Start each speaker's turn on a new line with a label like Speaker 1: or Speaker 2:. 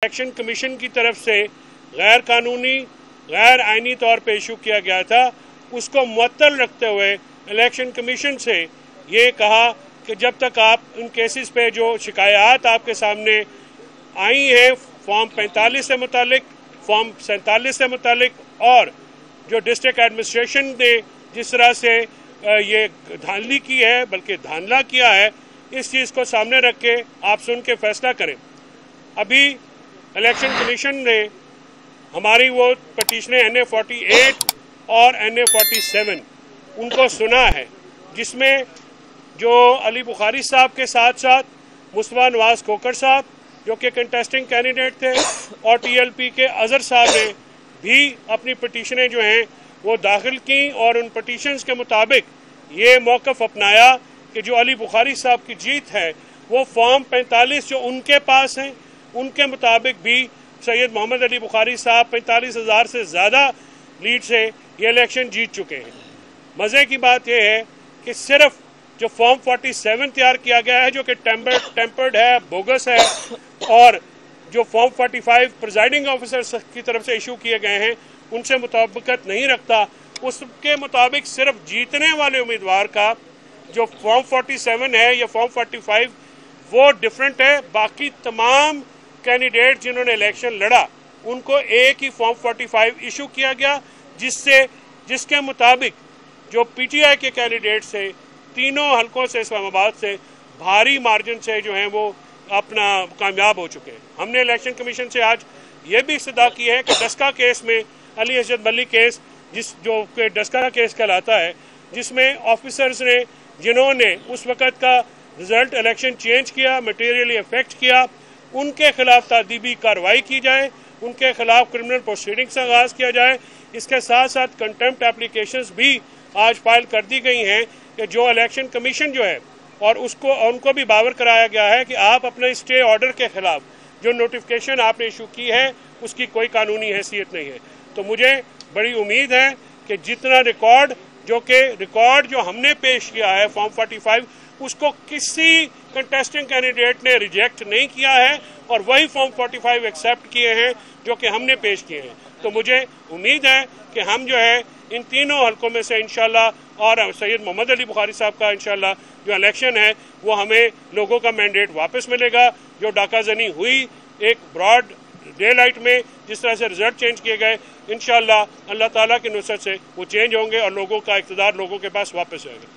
Speaker 1: Election commission की तरफ से गैर कानूनी गैर आइनी तौर पर इशू किया गया था, उसको मुअत्तल रखते हुए इलेक्शन कमीशन से ये कहा कि जब तक आप इन केसेस पे जो शिकायत आपके सामने आई हैं फॉर्म 45 से मुतालिक, फॉर्म 47 से मुतालिक, और जो डिस्ट्रिक्ट एडमिनिस्ट्रेशन ने जिस तरह से ये धांधली की है, बल्कि धांधला किया है, इस चीज़ को सामने रख के आप सुन के फैसला करें। अभी इलेक्शन कमीशन ने हमारी वो पटिशन NA 48 और NA 47 उनको सुना है, जिसमें जो अली बुखारी साहब के साथ साथ मुस्तफा नवाज खोखर साहब जो कि कंटेस्टिंग कैंडिडेट थे और TLP के अजहर साहब ने भी अपनी पटिशनें जो हैं वो दाखिल की और उन पटिशन्स के मुताबिक ये मौक़िफ़ अपनाया कि जो अली बुखारी साहब की जीत है वो फॉर्म 45 जो उनके पास हैं उनके मुताबिक भी सैयद मोहम्मद अली बुखारी साहब 45,000 से ज़्यादा लीड से ये इलेक्शन जीत चुके हैं। मज़े की बात यह है कि सिर्फ जो फॉर्म 47 तैयार किया गया है जो कि टेम्पर्ड है, बोगस है, और जो फॉर्म 45 प्रिजाइडिंग ऑफिसर की तरफ से इशू किए गए हैं उनसे मुताबिकत नहीं रखता, उसके मुताबिक सिर्फ जीतने वाले उम्मीदवार का जो फॉर्म 47 है या फॉर्म 45 वो डिफरेंट है। बाकी तमाम कैंडिडेट जिन्होंने इलेक्शन लड़ा उनको एक ही फॉर्म 45 इशू किया गया, जिसके मुताबिक जो PTI के कैंडिडेट से तीनों हलकों से इस्लामाबाद से भारी मार्जिन से जो हैं वो अपना कामयाब हो चुके हैं। हमने इलेक्शन कमीशन से आज ये भी इस्तदा की है कि डस्का केस में अली हजरत मल्ली केस जो कि डस्का केस कहलाता है, जिसमें ऑफिसर्स ने जिन्होंने उस वक़्त का रिजल्ट इलेक्शन चेंज किया, मटेरियली अफेक्ट किया, उनके खिलाफ तादीबी कार्रवाई की जाए, उनके खिलाफ क्रिमिनल प्रोसीडिंग्स का आगाज़ किया जाए। इसके साथ साथ कंटेम्प्ट एप्लीकेशंस भी आज फाइल कर दी गई हैं कि जो इलेक्शन कमीशन जो है और उनको भी बावर कराया गया है कि आप अपने स्टे ऑर्डर के खिलाफ जो नोटिफिकेशन आपने इशू की है उसकी कोई कानूनी हैसियत नहीं है। तो मुझे बड़ी उम्मीद है कि जितना रिकॉर्ड जो हमने पेश किया है फॉर्म 45 उसको किसी कंटेस्टिंग कैंडिडेट ने रिजेक्ट नहीं किया है और वही फॉर्म 45 एक्सेप्ट किए हैं जो कि हमने पेश किए हैं। तो मुझे उम्मीद है कि हम जो है इन तीनों हलकों में से इंशाल्लाह, और सैयद मोहम्मद अली बुखारी साहब का इंशाल्लाह जो इलेक्शन है वो हमें लोगों का मैंडेट वापस मिलेगा। जो डाकाजनी हुई एक ब्रॉड डे लाइट में जिस तरह से रिजल्ट चेंज किए गए, इंशाल्लाह अल्लाह ताला की नुसरत से वो चेंज होंगे और लोगों का इक़्तिदार लोगों के पास वापस आएगा।